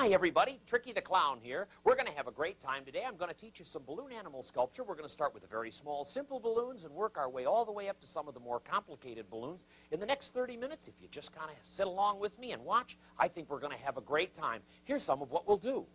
Hi, everybody. Tricky the Clown here. We're going to have a great time today. I'm going to teach you some balloon animal sculpture. We're going to start with the very small, simple balloons and work our way all the way up to some of the more complicated balloons. In the next 30 minutes, if you just kind of sit along with me and watch, I think we're going to have a great time. Here's some of what we'll do.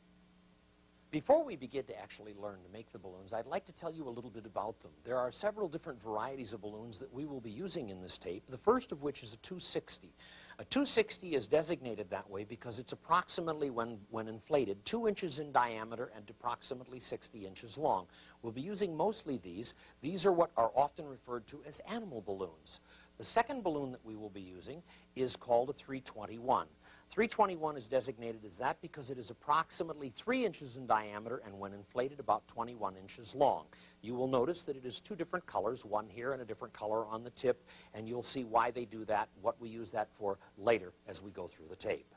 Before we begin to actually learn to make the balloons, I'd like to tell you a little bit about them. There are several different varieties of balloons that we will be using in this tape, the first of which is a 260. A 260 is designated that way because it's approximately, when inflated, 2 inches in diameter and approximately 60 inches long. We'll be using mostly these. These are what are often referred to as animal balloons. The second balloon that we will be using is called a 321. 321 is designated as that because it is approximately 3 inches in diameter and when inflated about 21 inches long. You will notice that it is two different colors, one here and a different color on the tip, and you'll see why they do that, what we use that for later as we go through the tape.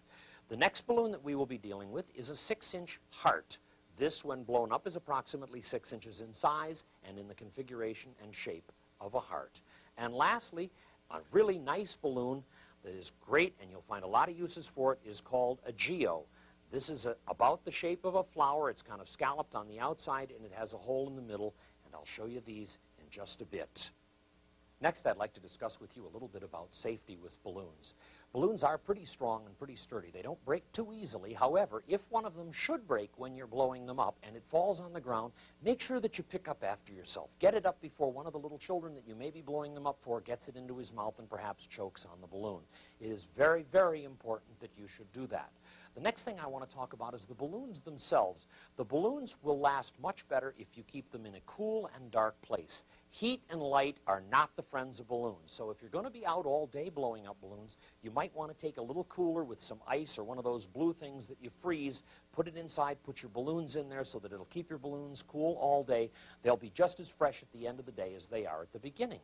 The next balloon that we will be dealing with is a 6-inch heart. This, when blown up, is approximately 6 inches in size and in the configuration and shape of a heart. And lastly, a really nice balloon that is great, and you'll find a lot of uses for it, is called a geo. This is about the shape of a flower. It's kind of scalloped on the outside, and it has a hole in the middle, and I'll show you these in just a bit. Next, I'd like to discuss with you a little bit about safety with balloons. Balloons are pretty strong and pretty sturdy. They don't break too easily. However, if one of them should break when you're blowing them up and it falls on the ground, make sure that you pick up after yourself. Get it up before one of the little children that you may be blowing them up for gets it into his mouth and perhaps chokes on the balloon. It is very, very important that you should do that. The next thing I want to talk about is the balloons themselves. The balloons will last much better if you keep them in a cool and dark place. Heat and light are not the friends of balloons. So if you're going to be out all day blowing up balloons, you might want to take a little cooler with some ice or one of those blue things that you freeze, put it inside, put your balloons in there so that it'll keep your balloons cool all day. They'll be just as fresh at the end of the day as they are at the beginning.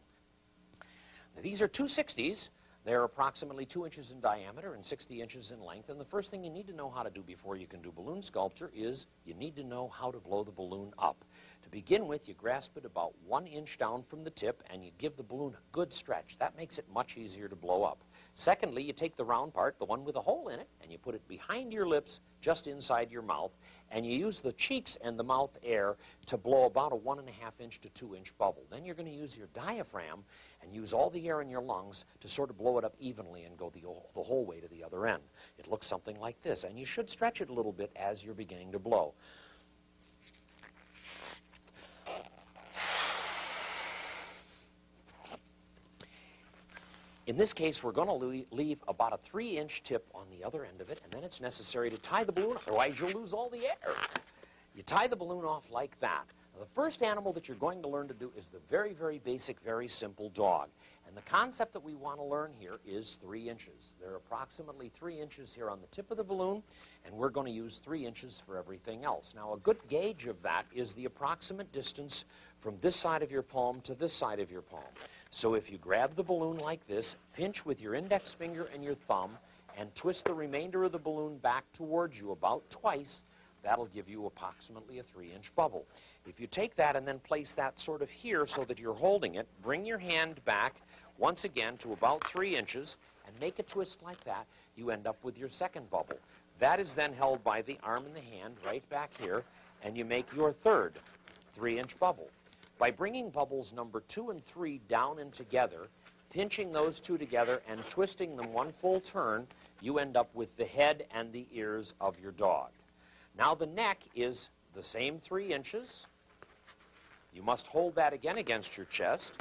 Now, these are 260s. They're approximately 2 inches in diameter and 60 inches in length. And the first thing you need to know how to do before you can do balloon sculpture is you need to know how to blow the balloon up. To begin with, you grasp it about 1 inch down from the tip and you give the balloon a good stretch. That makes it much easier to blow up. Secondly, you take the round part, the one with a hole in it, and you put it behind your lips, just inside your mouth, and you use the cheeks and the mouth air to blow about a 1.5 inch to 2 inch bubble. Then you're going to use your diaphragm and use all the air in your lungs to sort of blow it up evenly and go the whole way to the other end. It looks something like this, and you should stretch it a little bit as you're beginning to blow. In this case, we're going to leave about a 3-inch tip on the other end of it, and then it's necessary to tie the balloon, otherwise you'll lose all the air. You tie the balloon off like that. Now, the first animal that you're going to learn to do is the very, very basic, very simple dog. And the concept that we want to learn here is 3 inches. There are approximately 3 inches here on the tip of the balloon, and we're going to use 3 inches for everything else. Now, a good gauge of that is the approximate distance from this side of your palm to this side of your palm. So if you grab the balloon like this, pinch with your index finger and your thumb, and twist the remainder of the balloon back towards you about twice, that'll give you approximately a 3-inch bubble. If you take that and then place that sort of here so that you're holding it, bring your hand back once again to about 3 inches and make a twist like that, you end up with your second bubble. That is then held by the arm and the hand right back here, and you make your third 3-inch bubble. By bringing bubbles number 2 and 3 down and together, pinching those two together and twisting them one full turn, you end up with the head and the ears of your dog. Now the neck is the same 3 inches. You must hold that again against your chest.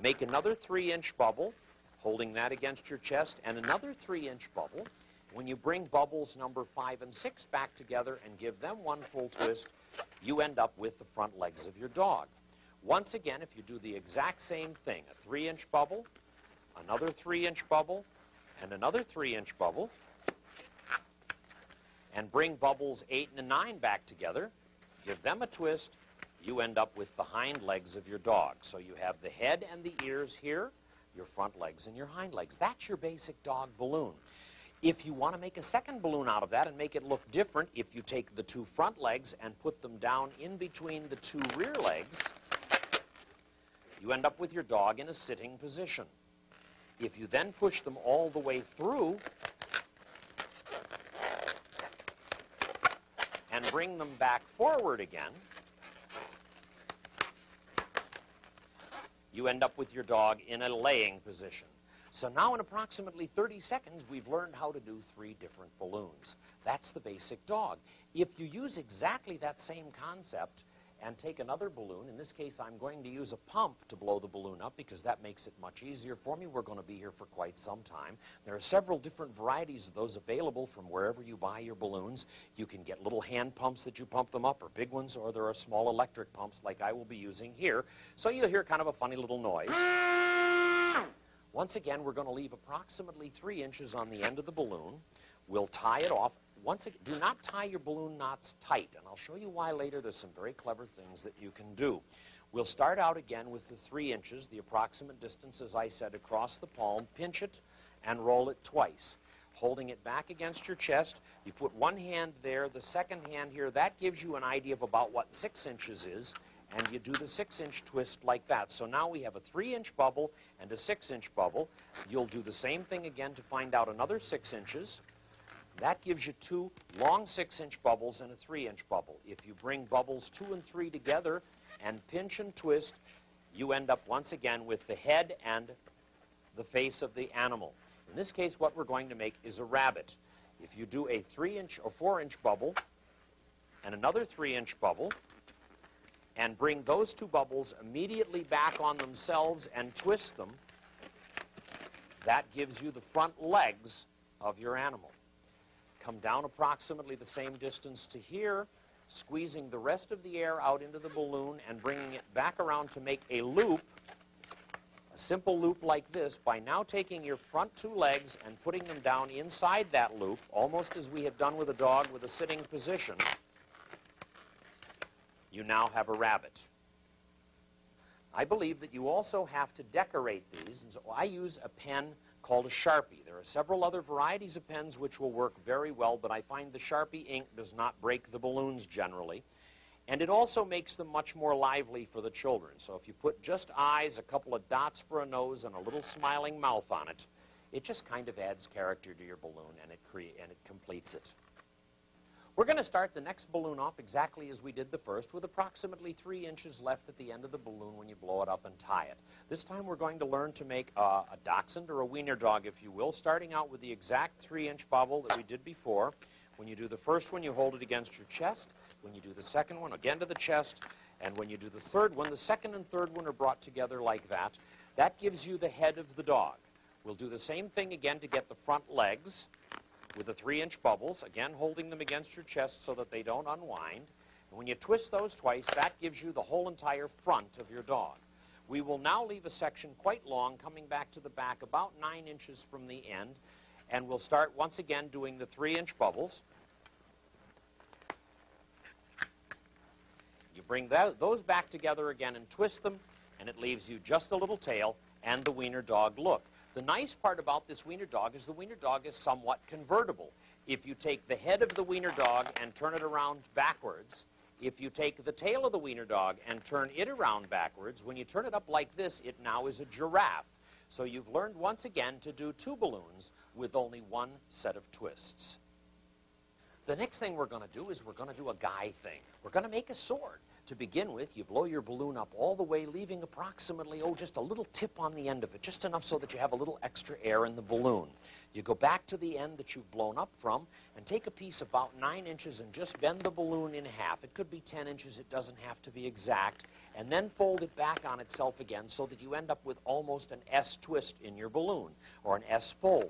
Make another 3-inch bubble, holding that against your chest, and another 3-inch bubble. When you bring bubbles number 5 and 6 back together and give them one full twist, you end up with the front legs of your dog. Once again, if you do the exact same thing, a 3-inch bubble, another 3-inch bubble, and another 3-inch bubble, and bring bubbles 8 and 9 back together, give them a twist, you end up with the hind legs of your dog. So you have the head and the ears here, your front legs and your hind legs. That's your basic dog balloon. If you want to make a second balloon out of that and make it look different, if you take the 2 front legs and put them down in between the 2 rear legs, you end up with your dog in a sitting position. If you then push them all the way through, and bring them back forward again, you end up with your dog in a laying position. So now in approximately 30 seconds, we've learned how to do 3 different balloons. That's the basic dog. If you use exactly that same concept and take another balloon, in this case I'm going to use a pump to blow the balloon up because that makes it much easier for me. We're going to be here for quite some time. There are several different varieties of those available from wherever you buy your balloons. You can get little hand pumps that you pump them up, or big ones, or there are small electric pumps like I will be using here. So you'll hear kind of a funny little noise. Once again, we're going to leave approximately 3 inches on the end of the balloon. We'll tie it off. Once again, do not tie your balloon knots tight, and I'll show you why later. There's some very clever things that you can do. We'll start out again with the 3 inches, the approximate distance, as I said, across the palm. Pinch it and roll it twice. Holding it back against your chest, you put one hand there, the second hand here. That gives you an idea of about what 6 inches is, and you do the 6-inch twist like that. So now we have a 3-inch bubble and a 6-inch bubble. You'll do the same thing again to find out another 6 inches. That gives you 2 long 6-inch bubbles and a 3-inch bubble. If you bring bubbles 2 and 3 together and pinch and twist, you end up once again with the head and the face of the animal. In this case, what we're going to make is a rabbit. If you do a 3-inch or 4-inch bubble and another 3-inch bubble, and bring those 2 bubbles immediately back on themselves and twist them, that gives you the front legs of your animal. Come down approximately the same distance to here, squeezing the rest of the air out into the balloon and bringing it back around to make a loop, a simple loop like this, by now taking your front 2 legs and putting them down inside that loop, almost as we have done with a dog with a sitting position. You now have a rabbit. I believe that you also have to decorate these, and so I use a pen called a Sharpie. There are several other varieties of pens which will work very well, but I find the Sharpie ink does not break the balloons generally, and it also makes them much more lively for the children. So if you put just eyes, a couple of dots for a nose, and a little smiling mouth on it, it just kind of adds character to your balloon, and it completes it. We're going to start the next balloon off exactly as we did the first, with approximately 3 inches left at the end of the balloon when you blow it up and tie it. This time we're going to learn to make a dachshund or a wiener dog, if you will, starting out with the exact 3-inch bubble that we did before. When you do the first one, you hold it against your chest. When you do the second one, again to the chest. And when you do the third one, the second and third one are brought together like that. That gives you the head of the dog. We'll do the same thing again to get the front legs with the 3-inch bubbles, again holding them against your chest so that they don't unwind. And when you twist those twice, that gives you the whole entire front of your dog. We will now leave a section quite long, coming back to the back about 9 inches from the end, and we'll start once again doing the 3-inch bubbles. You bring those back together again and twist them, and it leaves you just a little tail and the wiener dog look. The nice part about this wiener dog is the wiener dog is somewhat convertible. If you take the head of the wiener dog and turn it around backwards, if you take the tail of the wiener dog and turn it around backwards, when you turn it up like this, it now is a giraffe. So you've learned once again to do 2 balloons with only 1 set of twists. The next thing we're going to do is we're going to do a guy thing. We're going to make a sword. To begin with, you blow your balloon up all the way, leaving approximately, just a little tip on the end of it, just enough so that you have a little extra air in the balloon. You go back to the end that you've blown up from and take a piece about 9 inches and just bend the balloon in half. It could be 10 inches, it doesn't have to be exact, and then fold it back on itself again so that you end up with almost an S twist in your balloon, or an S fold.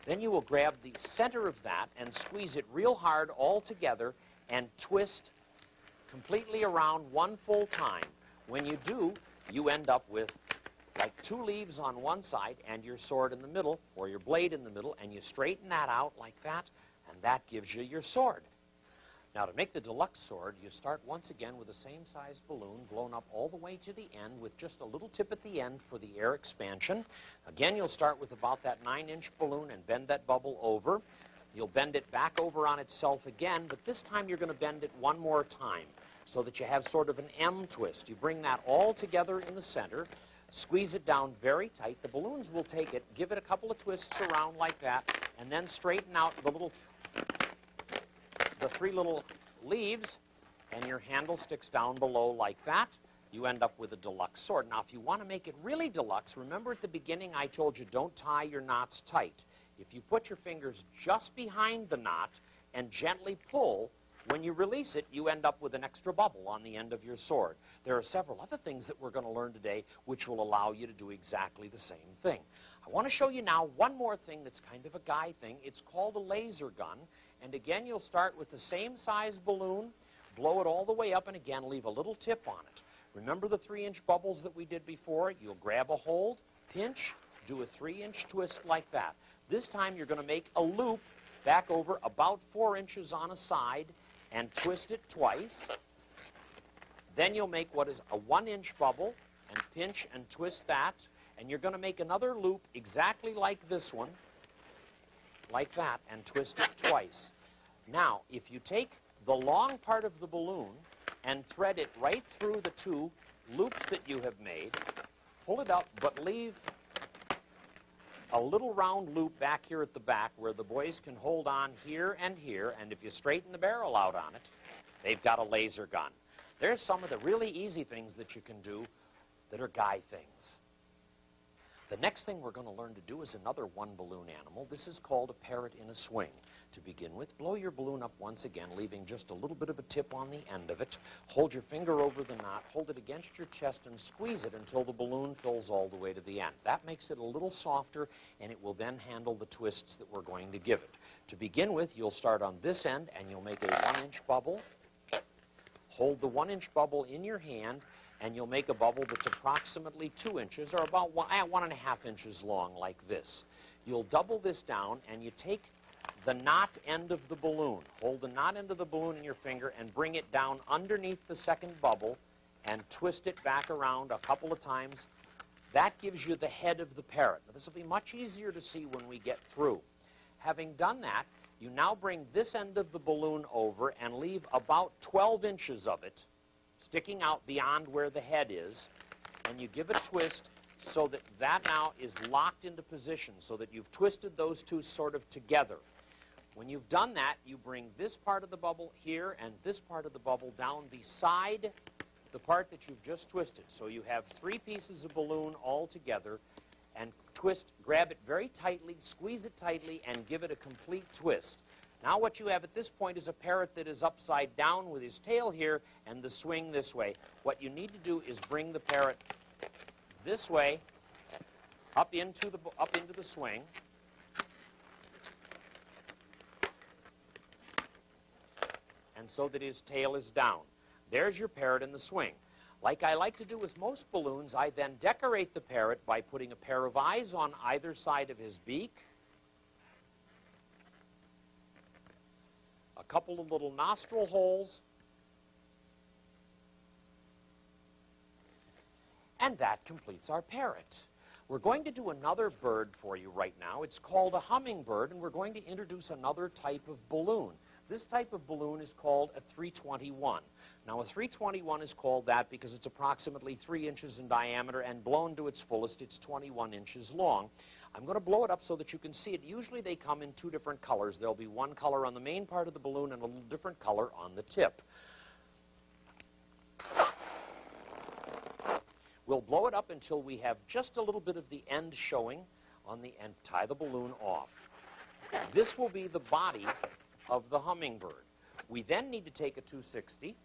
Then you will grab the center of that and squeeze it real hard all together and twist completely around 1 full time. When you do, you end up with like 2 leaves on one side and your sword in the middle, or your blade in the middle, and you straighten that out like that, and that gives you your sword. Now, to make the deluxe sword, you start once again with the same size balloon, blown up all the way to the end with just a little tip at the end for the air expansion. Again, you'll start with about that 9-inch balloon and bend that bubble over. You'll bend it back over on itself again, but this time you're going to bend it 1 more time so that you have sort of an M twist. You bring that all together in the center, squeeze it down very tight. The balloons will take it, give it a couple of twists around like that, and then straighten out the 3 little leaves, and your handle sticks down below like that. You end up with a deluxe sword. Now, if you want to make it really deluxe, remember at the beginning I told you don't tie your knots tight. If you put your fingers just behind the knot and gently pull, when you release it, you end up with an extra bubble on the end of your sword. There are several other things that we're going to learn today which will allow you to do exactly the same thing. I want to show you now one more thing that's kind of a guy thing. It's called a laser gun. And again, you'll start with the same size balloon, blow it all the way up, and again, leave a little tip on it. Remember the 3-inch bubbles that we did before? You'll grab a hold, pinch, do a 3-inch twist like that. This time, you're going to make a loop back over about 4 inches on a side and twist it twice. Then you'll make what is a 1-inch bubble and pinch and twist that. And you're going to make another loop exactly like this one, like that, and twist it twice. Now, if you take the long part of the balloon and thread it right through the 2 loops that you have made, pull it up, but leave a little round loop back here at the back where the boys can hold on here, and if you straighten the barrel out on it, they've got a laser gun. There's some of the really easy things that you can do that are guy things. The next thing we're going to learn to do is another one-balloon animal. This is called a parrot in a swing. To begin with, blow your balloon up once again, leaving just a little bit of a tip on the end of it. Hold your finger over the knot, hold it against your chest, and squeeze it until the balloon fills all the way to the end. That makes it a little softer, and it will then handle the twists that we're going to give it. To begin with, you'll start on this end, and you'll make a 1-inch bubble. Hold the 1-inch bubble in your hand, and you'll make a bubble that's approximately 2 inches, or about 1.5 inches long, like this. You'll double this down, and you take the knot end of the balloon. Hold the knot end of the balloon in your finger and bring it down underneath the second bubble and twist it back around a couple of times. That gives you the head of the parrot. Now, this will be much easier to see when we get through. Having done that, you now bring this end of the balloon over and leave about 12 inches of it sticking out beyond where the head is, and you give a twist so that that now is locked into position, so that you've twisted those 2 sort of together. When you've done that, you bring this part of the bubble here and this part of the bubble down beside the part that you've just twisted. So you have 3 pieces of balloon all together, and grab it very tightly, squeeze it tightly, and give it a complete twist. Now what you have at this point is a parrot that is upside down with his tail here and the swing this way. What you need to do is bring the parrot this way up into the swing. And so that his tail is down. There's your parrot in the swing. Like I like to do with most balloons, I then decorate the parrot by putting a pair of eyes on either side of his beak, a couple of little nostril holes, and that completes our parrot. We're going to do another bird for you right now. It's called a hummingbird, and we're going to introduce another type of balloon. This type of balloon is called a 321. Now, a 321 is called that because it's approximately 3 inches in diameter, and blown to its fullest, it's 21 inches long. I'm going to blow it up so that you can see it. Usually they come in 2 different colors. There'll be one color on the main part of the balloon and a little different color on the tip. We'll blow it up until we have just a little bit of the end showing on the end. Tie the balloon off. This will be the body of the hummingbird. We then need to take a 260.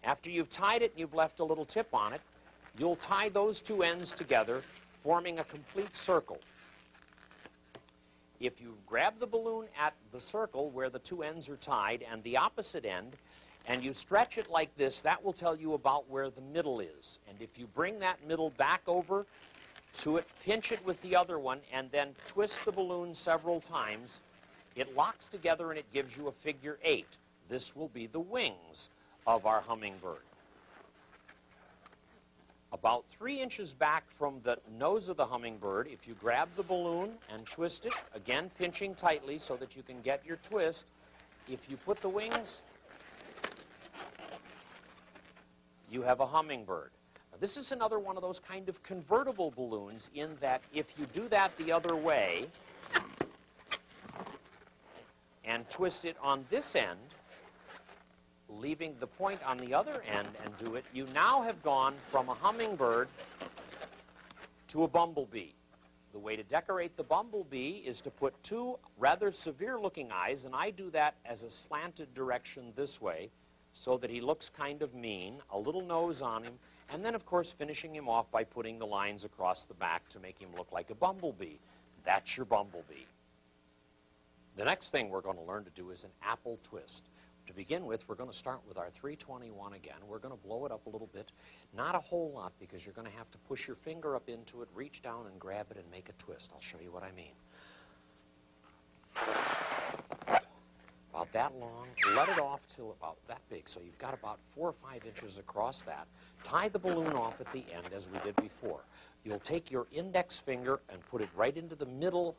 After you've tied it and you've left a little tip on it, you'll tie those 2 ends together, forming a complete circle. If you grab the balloon at the circle where the 2 ends are tied and the opposite end, and you stretch it like this, that will tell you about where the middle is. And if you bring that middle back over to it, pinch it with the other one, and then twist the balloon several times, it locks together and it gives you a figure 8. This will be the wings of our hummingbird. About 3 inches back from the nose of the hummingbird, if you grab the balloon and twist it, again pinching tightly so that you can get your twist, if you put the wings, you have a hummingbird. Now, this is another one of those kind of convertible balloons, in that if you do that the other way and twist it on this end, leaving the point on the other end and do it, you now have gone from a hummingbird to a bumblebee. The way to decorate the bumblebee is to put two rather severe-looking eyes, and I do that as a slanted direction this way so that he looks kind of mean, a little nose on him, and then, of course, finishing him off by putting the lines across the back to make him look like a bumblebee. That's your bumblebee. The next thing we're going to learn to do is an apple twist. To begin with, we're going to start with our 321 again. We're going to blow it up a little bit. Not a whole lot, because you're going to have to push your finger up into it, reach down and grab it and make a twist. I'll show you what I mean. About that long. Let it off till about that big. So you've got about 4 or 5 inches across that. Tie the balloon off at the end as we did before. You'll take your index finger and put it right into the middle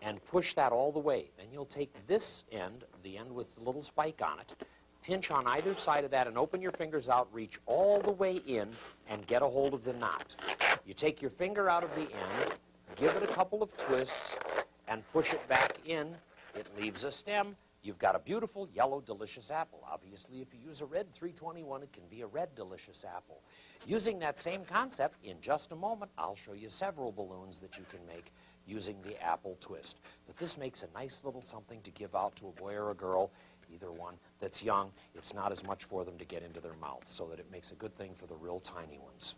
and push that all the way. Then you'll take this end, the end with the little spike on it, pinch on either side of that and open your fingers out, reach all the way in and get a hold of the knot. You take your finger out of the end, give it a couple of twists, and push it back in. It leaves a stem. You've got a beautiful yellow delicious apple. Obviously, if you use a red 321, it can be a red delicious apple. Using that same concept, in just a moment, I'll show you several balloons that you can make using the apple twist. But this makes a nice little something to give out to a boy or a girl, either one, that's young. It's not as much for them to get into their mouth, so that it makes a good thing for the real tiny ones.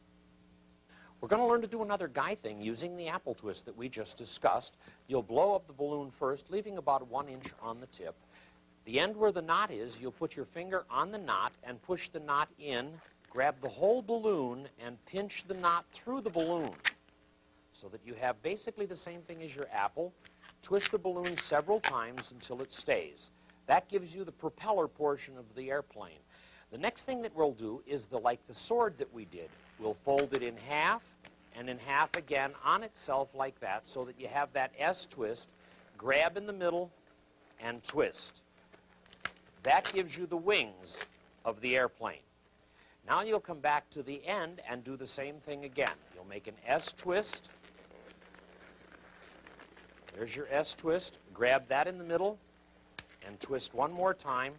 We're going to learn to do another guy thing using the apple twist that we just discussed. You'll blow up the balloon first, leaving about 1 inch on the tip. The end where the knot is, you'll put your finger on the knot and push the knot in, grab the whole balloon, and pinch the knot through the balloon, so that you have basically the same thing as your apple. Twist the balloon several times until it stays. That gives you the propeller portion of the airplane. The next thing that we'll do is like the sword that we did. We'll fold it in half and in half again on itself like that, so that you have that S twist, grab in the middle, and twist. That gives you the wings of the airplane. Now you'll come back to the end and do the same thing again. You'll make an S twist. There's your S twist. Grab that in the middle and twist one more time,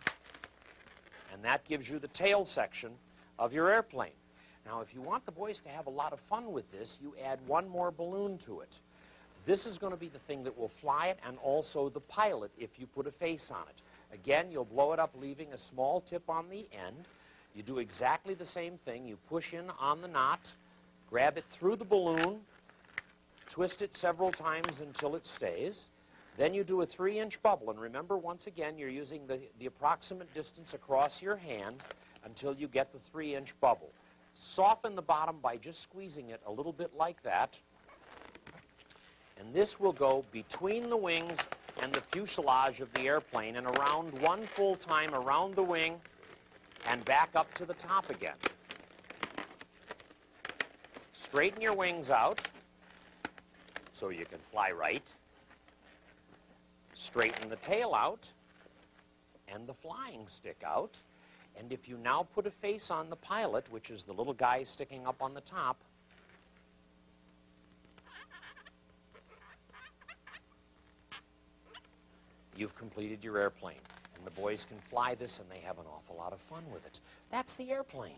and that gives you the tail section of your airplane. Now, if you want the boys to have a lot of fun with this, you add one more balloon to it. This is going to be the thing that will fly it, and also the pilot if you put a face on it. Again, you'll blow it up, leaving a small tip on the end. You do exactly the same thing. You push in on the knot, grab it through the balloon, twist it several times until it stays. Then you do a 3-inch bubble. And remember, once again, you're using the approximate distance across your hand until you get the 3-inch bubble. Soften the bottom by just squeezing it a little bit like that. And this will go between the wings and the fuselage of the airplane and around one full time around the wing and back up to the top again. Straighten your wings out so you can fly right. Straighten the tail out and the flying stick out. And if you now put a face on the pilot, which is the little guy sticking up on the top, you've completed your airplane. And the boys can fly this, and they have an awful lot of fun with it. That's the airplane.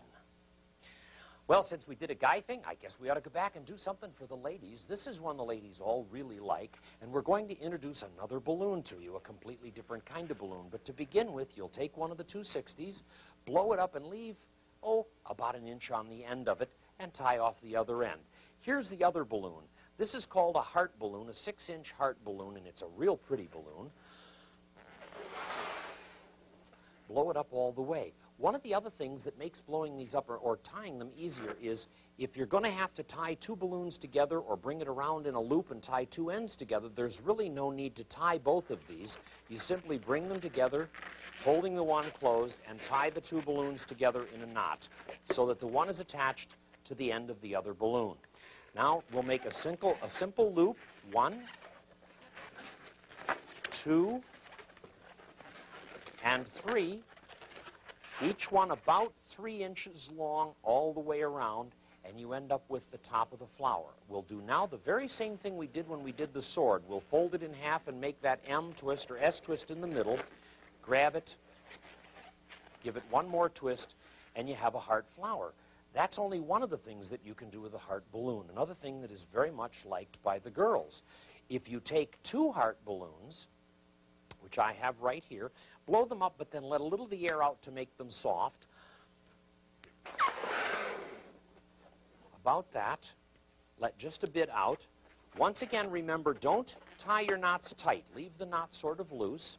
Well, since we did a guy thing, I guess we ought to go back and do something for the ladies. This is one the ladies all really like, and we're going to introduce another balloon to you, a completely different kind of balloon. But to begin with, you'll take one of the 260s, blow it up, and leave, about 1 inch on the end of it, and tie off the other end. Here's the other balloon. This is called a heart balloon, a 6-inch heart balloon, and it's a real pretty balloon. Blow it up all the way. One of the other things that makes blowing these up or tying them easier is if you're going to have to tie 2 balloons together or bring it around in a loop and tie 2 ends together, there's really no need to tie both of these. You simply bring them together, holding the one closed, and tie the 2 balloons together in a knot so that the one is attached to the end of the other balloon. Now we'll make a simple loop. 1, 2, and 3. Each one about 3 inches long all the way around, and you end up with the top of the flower. We'll do now the very same thing we did when we did the sword. We'll fold it in half and make that M twist or S twist in the middle, grab it, Give it one more twist, and you have a heart flower. That's only one of the things that you can do with a heart balloon. Another thing that is very much liked by the girls. If you take 2 heart balloons, which I have right here, blow them up, but then let a little of the air out to make them soft. About that. Let just a bit out. Once again, remember, don't tie your knots tight. Leave the knots sort of loose.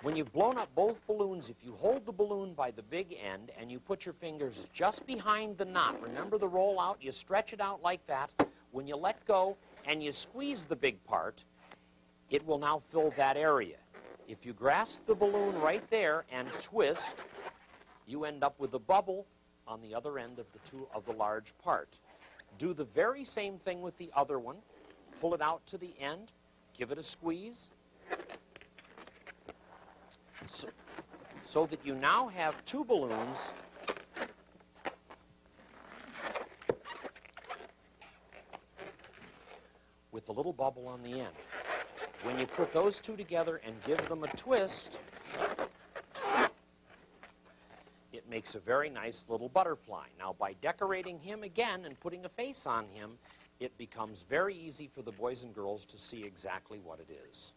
When you've blown up both balloons, if you hold the balloon by the big end and you put your fingers just behind the knot, remember the roll out, you stretch it out like that. When you let go and you squeeze the big part, it will now fill that area. If you grasp the balloon right there and twist, you end up with a bubble on the other end of the large part. Do the very same thing with the other one. Pull it out to the end, give it a squeeze, so that you now have 2 balloons with a little bubble on the end. When you put those 2 together and give them a twist, it makes a very nice little butterfly. Now, by decorating him again and putting a face on him, it becomes very easy for the boys and girls to see exactly what it is.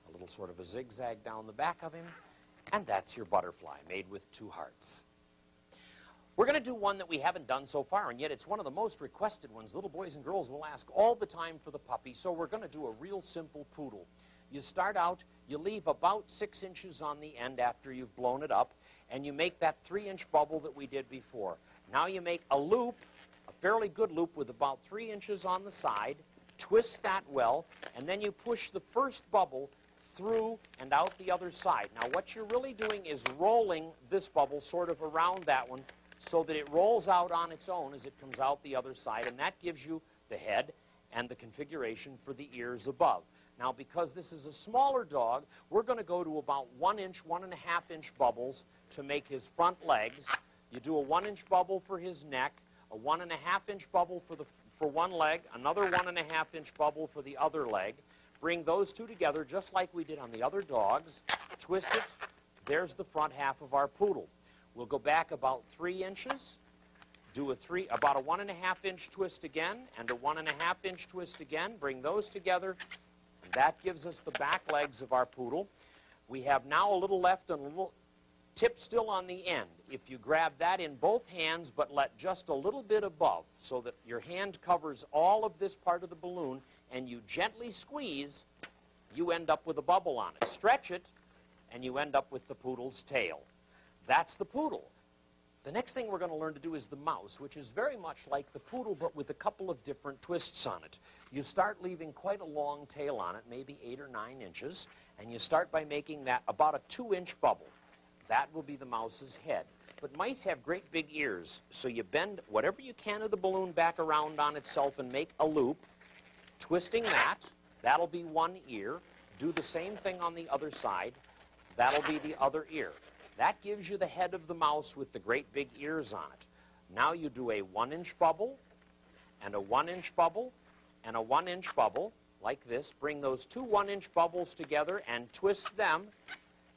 A little sort of a zigzag down the back of him, and that's your butterfly made with 2 hearts. We're going to do one that we haven't done so far, and yet it's one of the most requested ones. Little boys and girls will ask all the time for the puppy, so we're going to do a real simple poodle. You start out, you leave about 6 inches on the end after you've blown it up, and you make that 3-inch bubble that we did before. Now you make a loop, a fairly good loop with about 3 inches on the side, twist that well, and then you push the first bubble through and out the other side. Now what you're really doing is rolling this bubble sort of around that one so that it rolls out on its own as it comes out the other side, and that gives you the head and the configuration for the ears above. Now, because this is a smaller dog, we're going to go to about 1-inch, 1.5-inch bubbles to make his front legs. You do a 1-inch bubble for his neck, a 1.5-inch bubble for one leg, another 1.5-inch bubble for the other leg. Bring those 2 together just like we did on the other dogs. Twist it. There's the front half of our poodle. We'll go back about 3 inches, do about a 1.5-inch twist again, and a 1.5-inch twist again. Bring those together, and that gives us the back legs of our poodle. We have now a little left and a little tip still on the end. If you grab that in both hands, but let just a little bit above, so that your hand covers all of this part of the balloon, and you gently squeeze, you end up with a bubble on it. Stretch it, and you end up with the poodle's tail. That's the poodle. The next thing we're going to learn to do is the mouse, which is very much like the poodle, but with a couple of different twists on it. You start leaving quite a long tail on it, maybe 8 or 9 inches, and you start by making that about a 2-inch bubble. That will be the mouse's head. But mice have great big ears, so you bend whatever you can of the balloon back around on itself and make a loop, twisting that. That'll be one ear. Do the same thing on the other side. That'll be the other ear. That gives you the head of the mouse with the great big ears on it. Now you do a 1-inch bubble, and a 1-inch bubble, and a 1-inch bubble, like this. Bring those 2 1-inch bubbles together and twist them,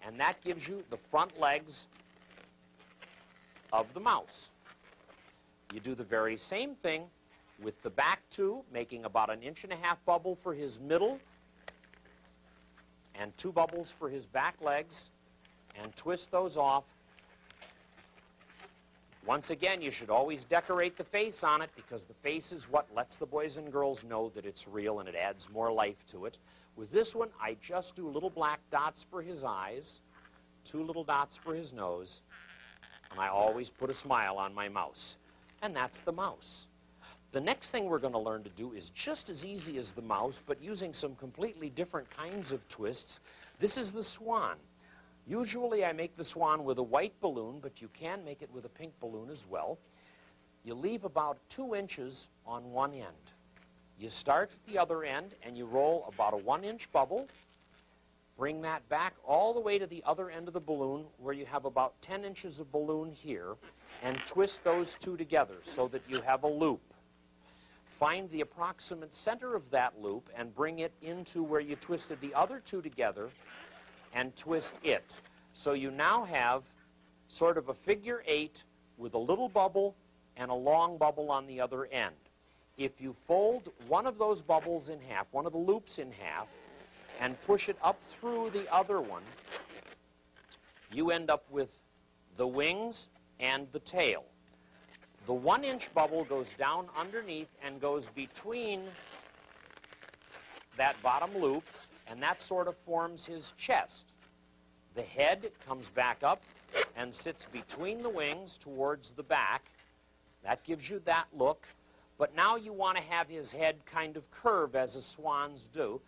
and that gives you the front legs of the mouse. You do the very same thing with the back 2, making about 1.5 inch bubble for his middle, and 2 bubbles for his back legs, and twist those off. Once again, you should always decorate the face on it, because the face is what lets the boys and girls know that it's real and it adds more life to it. With this one, I just do little black dots for his eyes, 2 little dots for his nose, and I always put a smile on my mouse. And that's the mouse. The next thing we're going to learn to do is just as easy as the mouse, but using some completely different kinds of twists. This is the swan. Usually I make the swan with a white balloon, but you can make it with a pink balloon as well. You leave about 2 inches on one end. You start at the other end, and you roll about a 1-inch bubble. Bring that back all the way to the other end of the balloon, where you have about 10 inches of balloon here. and twist those two together so that you have a loop. Find the approximate center of that loop and bring it into where you twisted the other two together and twist it. So you now have sort of a figure 8 with a little bubble and a long bubble on the other end. If you fold one of those bubbles in half, one of the loops in half, and push it up through the other one, you end up with the wings and the tail. The 1-inch bubble goes down underneath and goes between that bottom loop, and that sort of forms his chest. The head comes back up and sits between the wings towards the back. That gives you that look. But now you want to have his head kind of curve as a swan's do.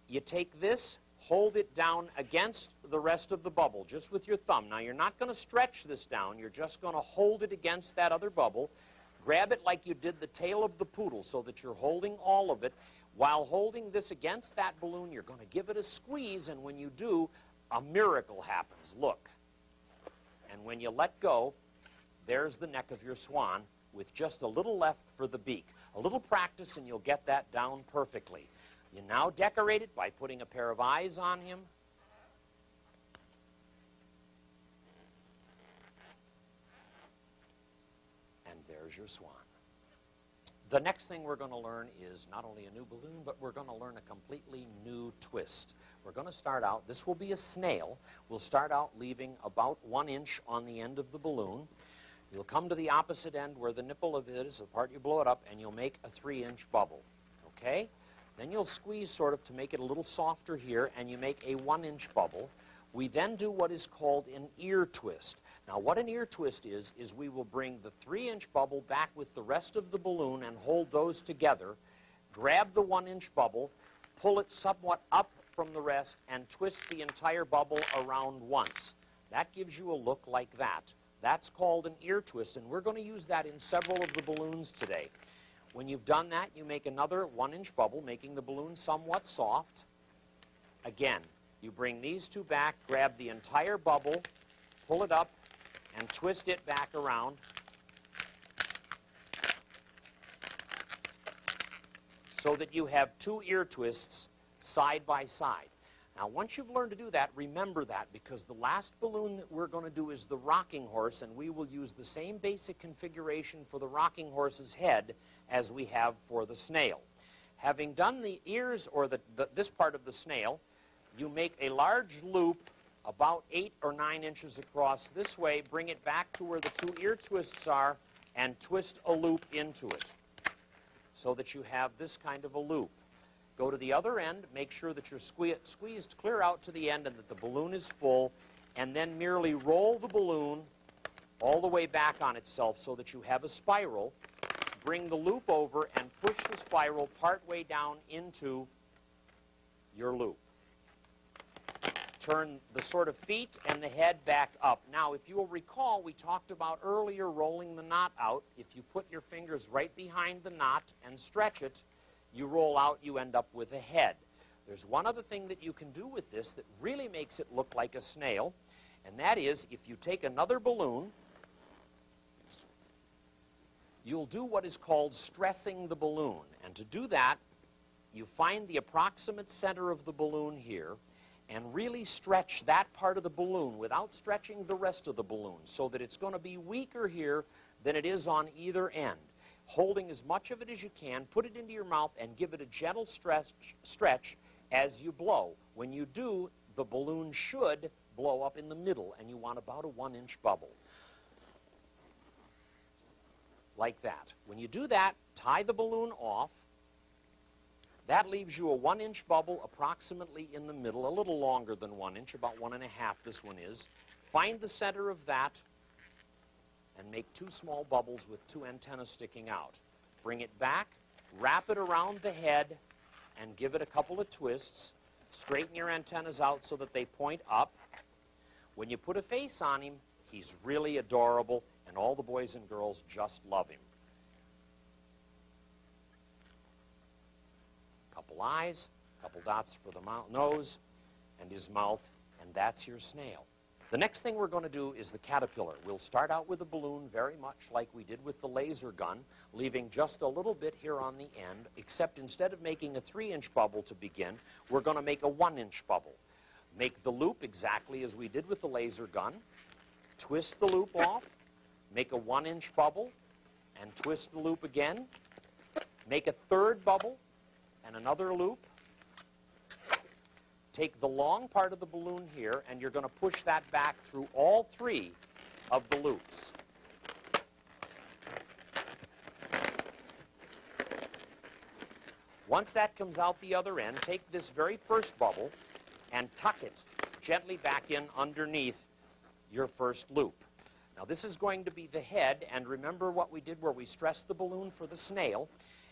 You take this, hold it down against the rest of the bubble, just with your thumb. Now, you're not going to stretch this down. You're just going to hold it against that other bubble. Grab it like you did the tail of the poodle so that you're holding all of it. While holding this against that balloon, you're going to give it a squeeze, and when you do, a miracle happens. Look. And when you let go, there's the neck of your swan with just a little left for the beak. A little practice and you'll get that down perfectly. You now decorate it by putting a pair of eyes on him. And there's your swan. The next thing we're going to learn is not only a new balloon, but we're going to learn a completely new twist. We're going to start out, this will be a snail. We'll start out leaving about 1 inch on the end of the balloon. You'll come to the opposite end where the nipple of it is, the part you blow it up, and you'll make a 3-inch bubble. Okay? Then you'll squeeze sort of to make it a little softer here, and you make a 1-inch bubble. We then do what is called an ear twist. Now, what an ear twist is we will bring the 3-inch bubble back with the rest of the balloon and hold those together, grab the 1-inch bubble, pull it somewhat up from the rest, and twist the entire bubble around once. That gives you a look like that. That's called an ear twist, and we're going to use that in several of the balloons today. When you've done that, you make another 1-inch bubble, making the balloon somewhat soft. Again, you bring these two back, grab the entire bubble, pull it up, and twist it back around. So that you have 2 ear twists side by side. Now, once you've learned to do that, remember that, because the last balloon that we're going to do is the rocking horse, and we will use the same basic configuration for the rocking horse's head as we have for the snail. Having done the ears, or this part of the snail, you make a large loop about 8 or 9 inches across this way, bring it back to where the 2 ear twists are, and twist a loop into it so that you have this kind of a loop. Go to the other end, make sure that you're squeezed clear out to the end and that the balloon is full, and then merely roll the balloon all the way back on itself so that you have a spiral. Bring the loop over and push the spiral partway down into your loop. Turn the sort of feet and the head back up. Now, if you will recall, we talked about earlier rolling the knot out. If you put your fingers right behind the knot and stretch it, you roll out, you end up with a head. There's one other thing that you can do with this that really makes it look like a snail, and that is if you take another balloon, you'll do what is called stressing the balloon. And to do that, you find the approximate center of the balloon here and really stretch that part of the balloon without stretching the rest of the balloon so that it's going to be weaker here than it is on either end. Holding as much of it as you can, put it into your mouth and give it a gentle stretch as you blow. When you do, the balloon should blow up in the middle, and you want about a 1-inch bubble. Like that. When you do that, tie the balloon off. That leaves you a 1-inch bubble approximately in the middle, a little longer than 1 inch, about 1.5 this one is. Find the center of that and make 2 small bubbles with 2 antennas sticking out. Bring it back, wrap it around the head, and give it a couple of twists. Straighten your antennas out so that they point up. When you put a face on him, he's really adorable, and all the boys and girls just love him. Couple eyes, couple dots for the nose and his mouth, and that's your snail. The next thing we're going to do is the caterpillar. We'll start out with a balloon very much like we did with the laser gun, leaving just a little bit here on the end, except instead of making a 3-inch bubble to begin, we're going to make a 1-inch bubble. Make the loop exactly as we did with the laser gun, twist the loop off, make a 1-inch bubble, and twist the loop again, make a 3rd bubble, and another loop. Take the long part of the balloon here, and you're going to push that back through all 3 of the loops. Once that comes out the other end, take this very first bubble and tuck it gently back in underneath your first loop. Now this is going to be the head, and remember what we did where we stressed the balloon for the snail,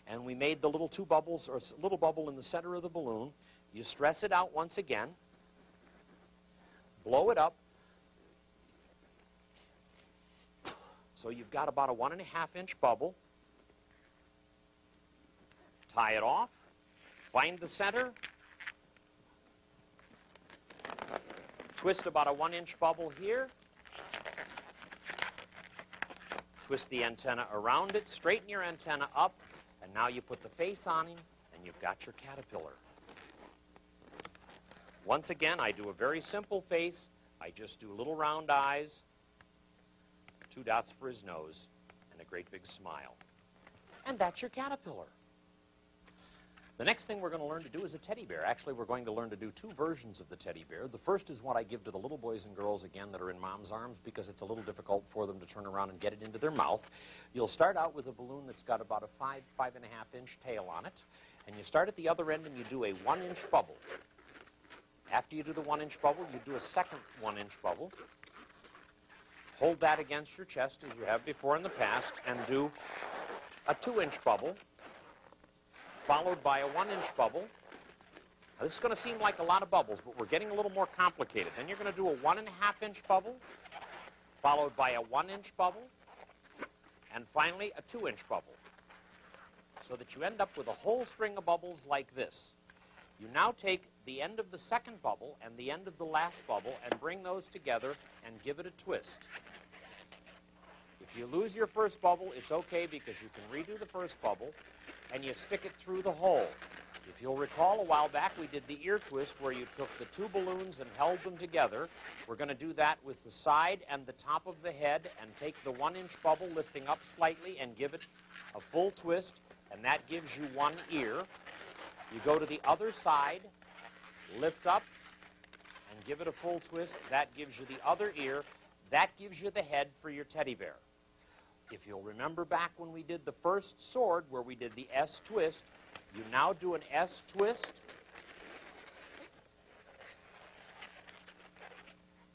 and we made the little 2 bubbles, or a little bubble in the center of the balloon. You stress it out once again, blow it up, so you've got about a 1.5-inch bubble. Tie it off, find the center, twist about a 1-inch bubble here, twist the antenna around it, straighten your antenna up, and now you put the face on him, and you've got your caterpillar. Once again, I do a very simple face. I just do little round eyes, 2 dots for his nose, and a great big smile. And that's your caterpillar. The next thing we're going to learn to do is a teddy bear. Actually, we're going to learn to do 2 versions of the teddy bear. The first is what I give to the little boys and girls, again, that are in mom's arms, because it's a little difficult for them to turn around and get it into their mouth. You'll start out with a balloon that's got about a 5.5-inch tail on it, and you start at the other end and you do a 1-inch bubble. After you do the 1-inch bubble, you do a second 1-inch bubble. Hold that against your chest as you have before in the past, and do a 2-inch bubble, followed by a 1-inch bubble. Now, this is going to seem like a lot of bubbles, but we're getting a little more complicated. Then you're going to do a 1.5-inch bubble, followed by a 1-inch bubble, and finally a 2-inch bubble, so that you end up with a whole string of bubbles like this. You now take the end of the second bubble and the end of the last bubble and bring those together and give it a twist. If you lose your first bubble, it's okay, because you can redo the first bubble, and you stick it through the hole. If you'll recall, a while back we did the ear twist where you took the 2 balloons and held them together. We're going to do that with the side and the top of the head, and take the 1-inch bubble, lifting up slightly, and give it a full twist, and that gives you 1 ear. You go to the other side, lift up, and give it a full twist. That gives you the other ear. That gives you the head for your teddy bear. If you'll remember back when we did the first sword, where we did the S twist, you now do an S twist.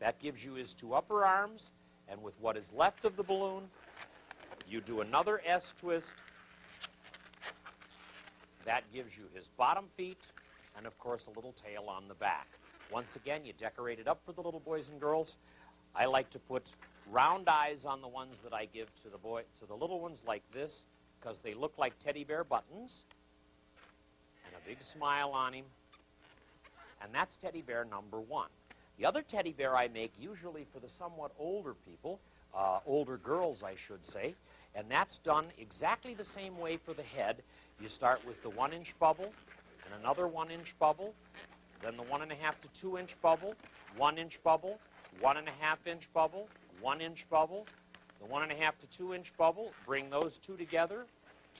That gives you his 2 upper arms, and with what is left of the balloon, you do another S twist. That gives you his bottom feet, and of course a little tail on the back. Once again, you decorate it up for the little boys and girls. I like to put round eyes on the ones that I give to the little ones like this, because they look like teddy bear buttons, and a big smile on him. And that's teddy bear number 1. The other teddy bear I make, usually for the somewhat older people, older girls I should say, and that's done exactly the same way for the head. You start with the 1-inch bubble, and another 1-inch bubble, then the 1.5 to 2-inch bubble, 1-inch bubble, 1.5-inch bubble, 1-inch bubble, the 1.5 to 2-inch bubble. Bring those 2 together,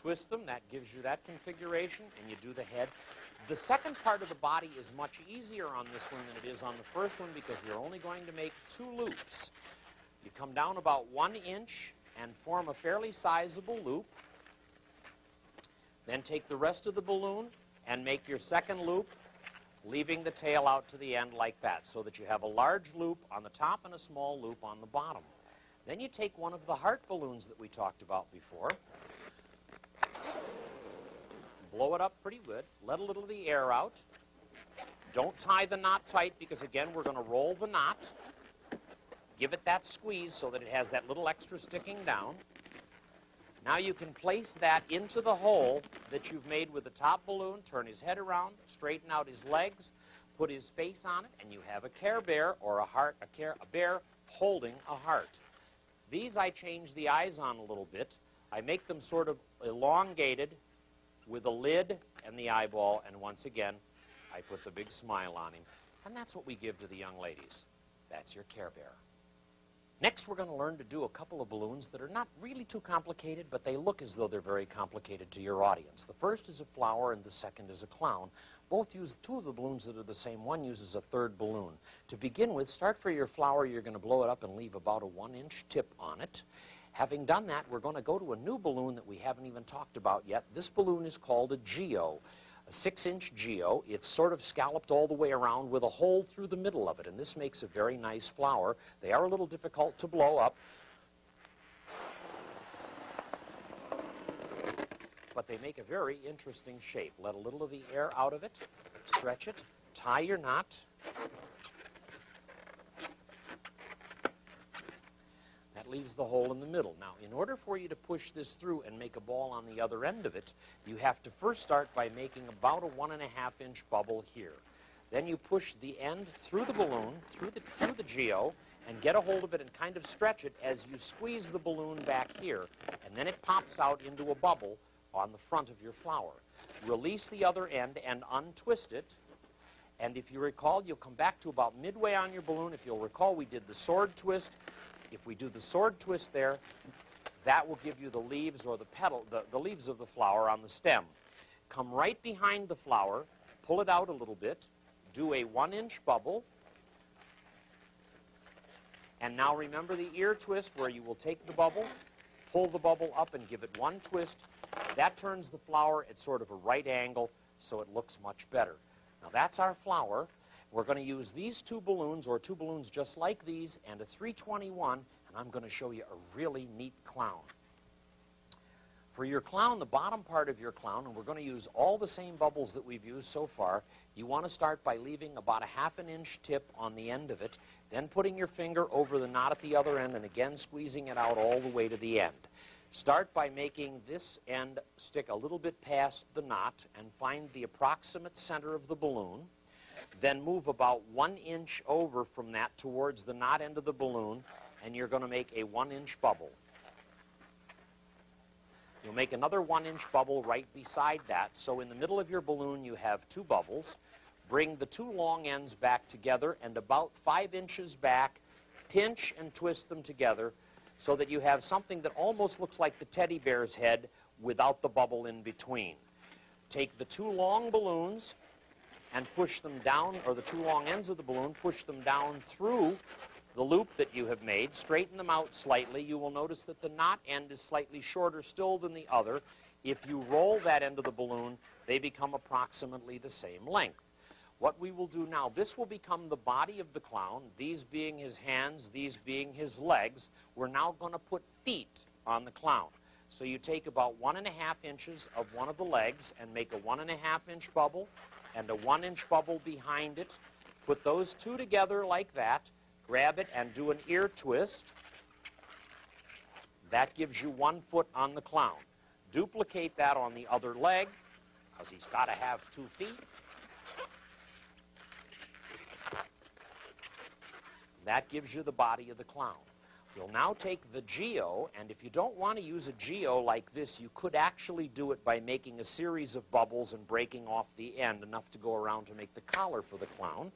twist them. That gives you that configuration, and you do the head. The second part of the body is much easier on this one than it is on the first one, because we're only going to make 2 loops. You come down about 1 inch and form a fairly sizable loop. Then take the rest of the balloon and make your second loop, leaving the tail out to the end like that, so that you have a large loop on the top and a small loop on the bottom. Then you take one of the heart balloons that we talked about before, blow it up pretty good, let a little of the air out. Don't tie the knot tight, because again we're going to roll the knot. Give it that squeeze so that it has that little extra sticking down. Now you can place that into the hole that you've made with the top balloon, turn his head around, straighten out his legs, put his face on it, and you have a Care Bear or a heart, a bear holding a heart. These I change the eyes on a little bit. I make them sort of elongated with a lid and the eyeball, and once again, I put the big smile on him. And that's what we give to the young ladies. That's your Care Bear. Next, we're going to learn to do a couple of balloons that are not really too complicated, but they look as though they're very complicated to your audience. The first is a flower, and the second is a clown. Both use two of the balloons that are the same. One uses a third balloon. To begin with, start for your flower. You're going to blow it up and leave about a 1-inch tip on it. Having done that, we're going to go to a new balloon that we haven't even talked about yet. This balloon is called a geo. A 6-inch geo. It's sort of scalloped all the way around with a hole through the middle of it, and this makes a very nice flower. They are a little difficult to blow up, but they make a very interesting shape. Let a little of the air out of it, stretch it, tie your knot. That leaves the hole in the middle. Now, in order for you to push this through and make a ball on the other end of it, you have to first start by making about a 1.5-inch bubble here. Then you push the end through the balloon, through the geo, and get a hold of it and kind of stretch it as you squeeze the balloon back here, and then it pops out into a bubble on the front of your flower. Release the other end and untwist it, and if you recall, you'll come back to about midway on your balloon. If you'll recall, we did the sword twist. If we do the sword twist there, that will give you the leaves or the petal, the leaves of the flower on the stem. Come right behind the flower, pull it out a little bit, do a 1-inch bubble, and now remember the ear twist where you will take the bubble, pull the bubble up and give it one twist. That turns the flower at sort of a right angle so it looks much better. Now that's our flower. We're going to use these two balloons, or two balloons just like these, and a 321, and I'm going to show you a really neat clown. For your clown, the bottom part of your clown, and we're going to use all the same bubbles that we've used so far, you want to start by leaving about a 1/2-inch tip on the end of it, then putting your finger over the knot at the other end, and again squeezing it out all the way to the end. Start by making this end stick a little bit past the knot and find the approximate center of the balloon. Then move about 1 inch over from that towards the knot end of the balloon, and you're going to make a 1-inch bubble. You'll make another 1-inch bubble right beside that. So in the middle of your balloon, you have two bubbles. Bring the two long ends back together, and about 5 inches back, pinch and twist them together so that you have something that almost looks like the teddy bear's head without the bubble in between. Take the two long balloons and push them down, or the two long ends of the balloon, push them down through the loop that you have made. Straighten them out slightly. You will notice that the knot end is slightly shorter still than the other. If you roll that end of the balloon, they become approximately the same length. What we will do now, this will become the body of the clown, these being his hands, these being his legs. We're now going to put feet on the clown. So you take about 1.5 inches of one of the legs and make a 1.5-inch bubble, and a 1-inch bubble behind it. Put those two together like that. Grab it and do an ear twist. That gives you 1 foot on the clown. Duplicate that on the other leg, because he's got to have 2 feet. That gives you the body of the clown. You'll now take the geo, and if you don't want to use a geo like this, you could actually do it by making a series of bubbles and breaking off the end, enough to go around to make the collar for the clown.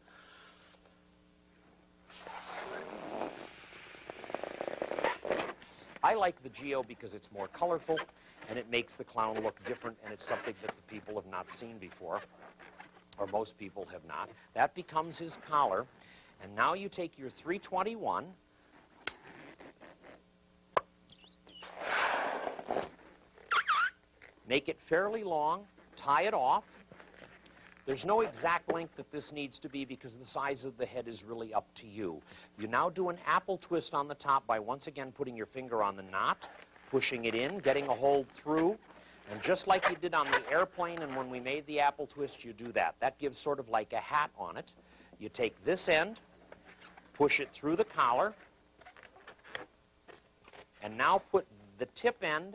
I like the geo because it's more colorful, and it makes the clown look different, and it's something that the people have not seen before, or most people have not. That becomes his collar, and now you take your 321, make it fairly long, tie it off. There's no exact length that this needs to be because the size of the head is really up to you. You now do an apple twist on the top by once again putting your finger on the knot, pushing it in, getting a hold through, and just like you did on the airplane and when we made the apple twist, you do that. That gives sort of like a hat on it. You take this end, push it through the collar, and now put the tip end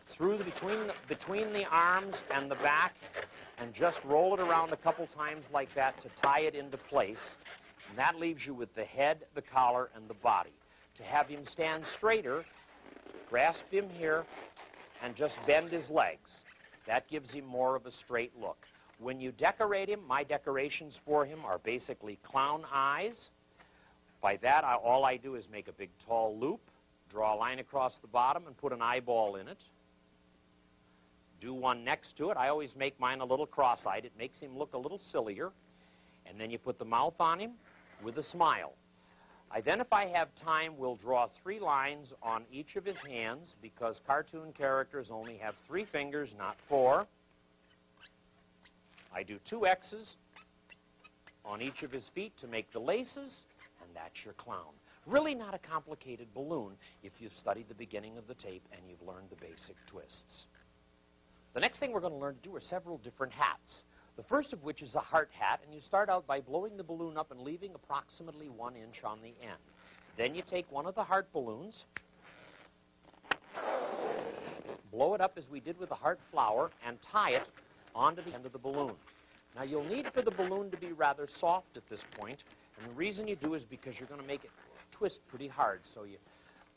through between the arms and the back and just roll it around a couple times like that to tie it into place. And that leaves you with the head, the collar, and the body. To have him stand straighter, grasp him here and just bend his legs. That gives him more of a straight look. When you decorate him, my decorations for him are basically clown eyes. By that, all I do is make a big tall loop, draw a line across the bottom, and put an eyeball in it. Do one next to it. I always make mine a little cross-eyed. It makes him look a little sillier. And then you put the mouth on him with a smile. Then, if I have time, will draw 3 lines on each of his hands, because cartoon characters only have 3 fingers, not 4. I do 2 X's on each of his feet to make the laces, and that's your clown. Really not a complicated balloon if you've studied the beginning of the tape and you've learned the basic twists. The next thing we're going to learn to do are several different hats. The first of which is a heart hat, and you start out by blowing the balloon up and leaving approximately 1 inch on the end. Then you take one of the heart balloons, blow it up as we did with the heart flower, and tie it onto the end of the balloon. Now, you'll need for the balloon to be rather soft at this point, and the reason you do is because you're going to make it twist pretty hard. So you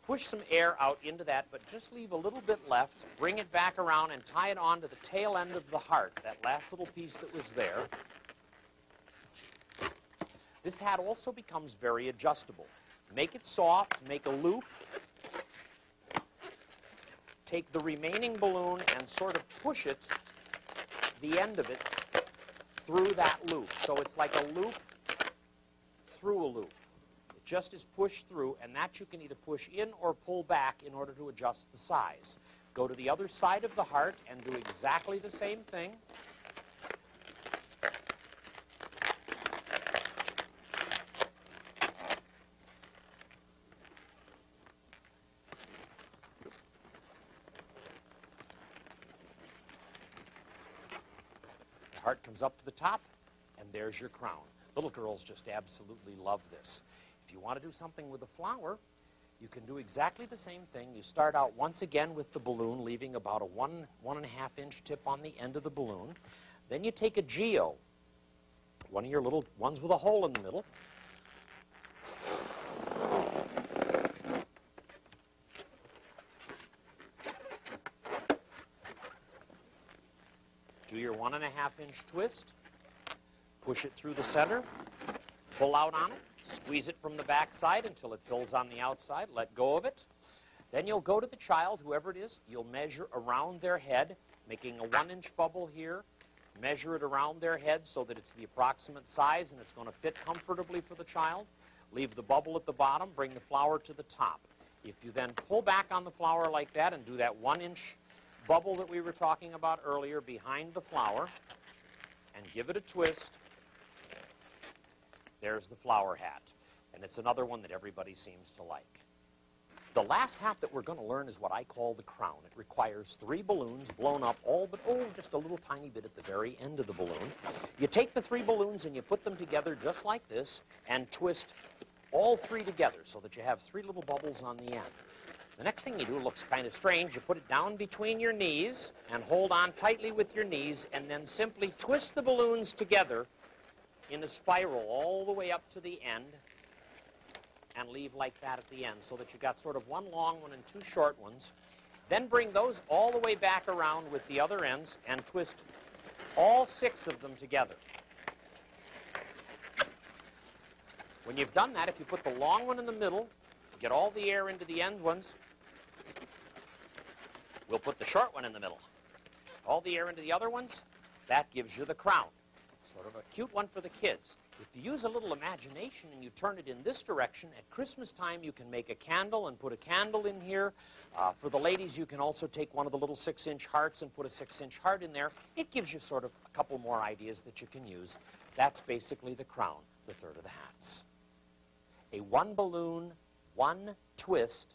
push some air out into that, but just leave a little bit left, bring it back around, and tie it onto the tail end of the heart, that last little piece that was there. This hat also becomes very adjustable. Make it soft, make a loop, take the remaining balloon and sort of push it, the end of it, through that loop. So it's like a loop through a loop. Just is pushed through, and that you can either push in or pull back in order to adjust the size. Go to the other side of the heart and do exactly the same thing. The heart comes up to the top, and there's your crown. Little girls just absolutely love this. If you want to do something with a flower, you can do exactly the same thing. You start out once again with the balloon, leaving about a 1.5 inch tip on the end of the balloon. Then you take a geo, one of your little ones with a hole in the middle. Do your 1.5 inch twist, push it through the center, pull out on it. Squeeze it from the back side until it fills on the outside. Let go of it. Then you'll go to the child, whoever it is. You'll measure around their head, making a 1 inch bubble here. Measure it around their head so that it's the approximate size and it's going to fit comfortably for the child. Leave the bubble at the bottom. Bring the flower to the top. If you then pull back on the flower like that and do that 1 inch bubble that we were talking about earlier behind the flower and give it a twist, there's the flower hat, and it's another one that everybody seems to like. The last hat that we're going to learn is what I call the crown. It requires 3 balloons blown up all but, just a little tiny bit at the very end of the balloon. You take the 3 balloons and you put them together just like this and twist all 3 together so that you have 3 little bubbles on the end. The next thing you do looks kind of strange. You put it down between your knees and hold on tightly with your knees and then simply twist the balloons together in a spiral all the way up to the end and leave like that at the end so that you've got sort of 1 long one and 2 short ones. Then bring those all the way back around with the other ends and twist all 6 of them together. When you've done that, if you put the long one in the middle, get all the air into the end ones, we'll put the short one in the middle. All the air into the other ones, that gives you the crown. Sort of a cute one for the kids. If you use a little imagination and you turn it in this direction, at Christmas time you can make a candle and put a candle in here. For the ladies, you can also take one of the little 6 inch hearts and put a 6 inch heart in there. It gives you sort of a couple more ideas that you can use. That's basically the crown, the third of the hats. A 1 balloon, 1 twist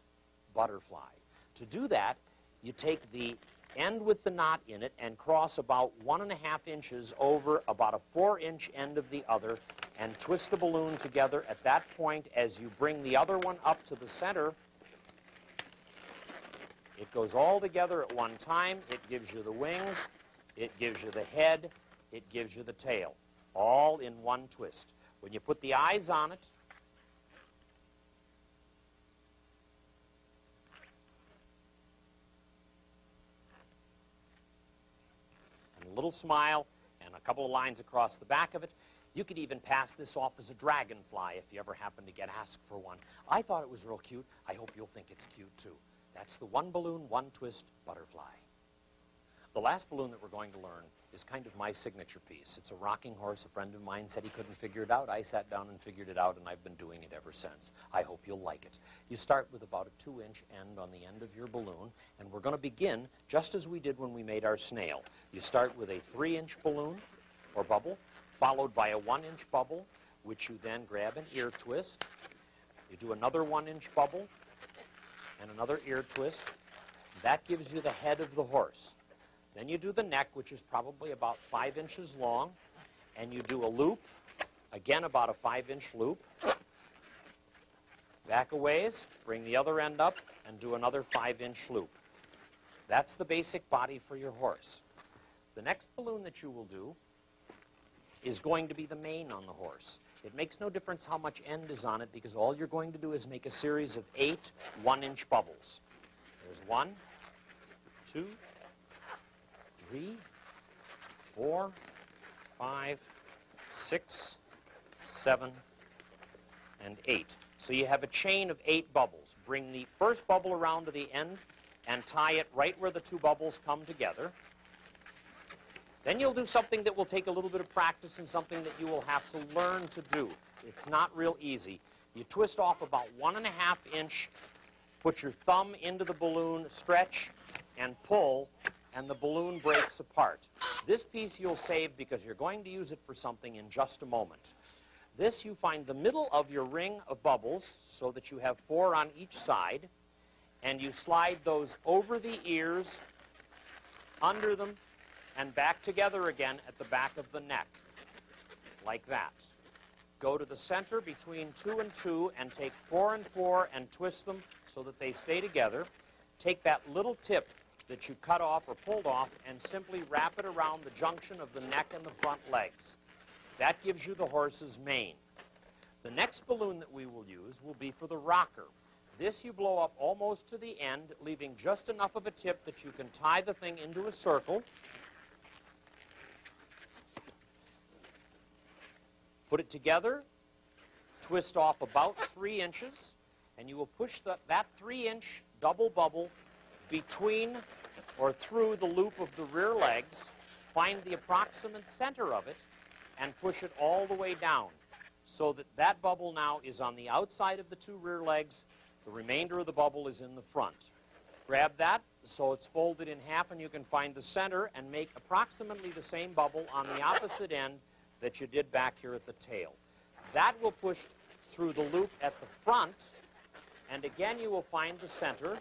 butterfly. To do that, you take the end with the knot in it and cross about 1.5 inches over about a 4 inch end of the other and twist the balloon together. At that point, as you bring the other one up to the center, it goes all together at one time. It gives you the wings, it gives you the head, it gives you the tail, all in one twist. When you put the eyes on it, and a little smile and a couple of lines across the back of it, you could even pass this off as a dragonfly if you ever happen to get asked for one. I thought it was real cute. I hope you'll think it's cute, too. That's the one balloon, one twist butterfly. The last balloon that we're going to learn is kind of my signature piece. It's a rocking horse. A friend of mine said he couldn't figure it out. I sat down and figured it out, and I've been doing it ever since. I hope you'll like it. You start with about a 2-inch end on the end of your balloon, and we're going to begin just as we did when we made our snail. You start with a 3-inch balloon or bubble, followed by a 1-inch bubble, which you then grab an ear twist. You do another 1-inch bubble and another ear twist. That gives you the head of the horse. Then you do the neck, which is probably about 5 inches long, and you do a loop, again about a 5-inch loop. Back a ways, bring the other end up, and do another 5-inch loop. That's the basic body for your horse. The next balloon that you will do is going to be the mane on the horse. It makes no difference how much end is on it, because all you're going to do is make a series of 8 1-inch bubbles. There's 1, 2, 3, 4, 5, 6, 7, and 8. So you have a chain of 8 bubbles. Bring the first bubble around to the end and tie it right where the 2 bubbles come together. Then you'll do something that will take a little bit of practice and something that you will have to learn to do. It's not real easy. You twist off about 1.5 inch, put your thumb into the balloon, stretch, and pull, and the balloon breaks apart. This piece you'll save because you're going to use it for something in just a moment. This, you find the middle of your ring of bubbles so that you have 4 on each side, and you slide those over the ears, under them, and back together again at the back of the neck, like that. Go to the center between 2 and 2 and take 4 and 4 and twist them so that they stay together. Take that little tip that you cut off or pulled off and simply wrap it around the junction of the neck and the front legs. That gives you the horse's mane. The next balloon that we will use will be for the rocker. This you blow up almost to the end, leaving just enough of a tip that you can tie the thing into a circle. Put it together, twist off about 3 inches, and you will push that 3-inch double bubble between or through the loop of the rear legs, find the approximate center of it, and push it all the way down so that that bubble now is on the outside of the 2 rear legs. The remainder of the bubble is in the front. Grab that so it's folded in half, and you can find the center and make approximately the same bubble on the opposite end that you did back here at the tail. That will push through the loop at the front, and again you will find the center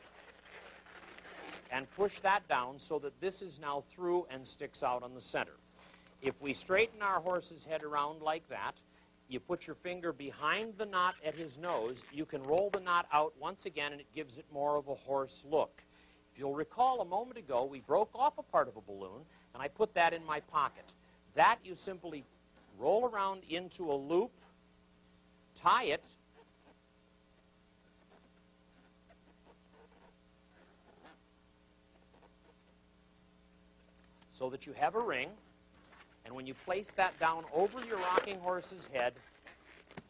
and push that down so that this is now through and sticks out on the center. If we straighten our horse's head around like that, you put your finger behind the knot at his nose, you can roll the knot out once again, and it gives it more of a horse look. If you'll recall, a moment ago we broke off a part of a balloon, and I put that in my pocket. That you simply roll around into a loop, tie it, so that you have a ring, and when you place that down over your rocking horse's head,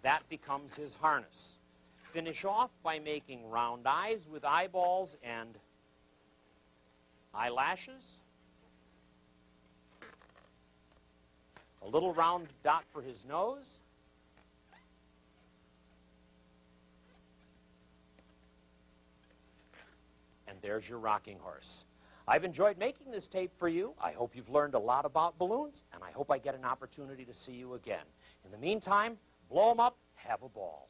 that becomes his harness. Finish off by making round eyes with eyeballs and eyelashes, a little round dot for his nose, and there's your rocking horse. I've enjoyed making this tape for you. I hope you've learned a lot about balloons, and I hope I get an opportunity to see you again. In the meantime, blow them up, have a ball.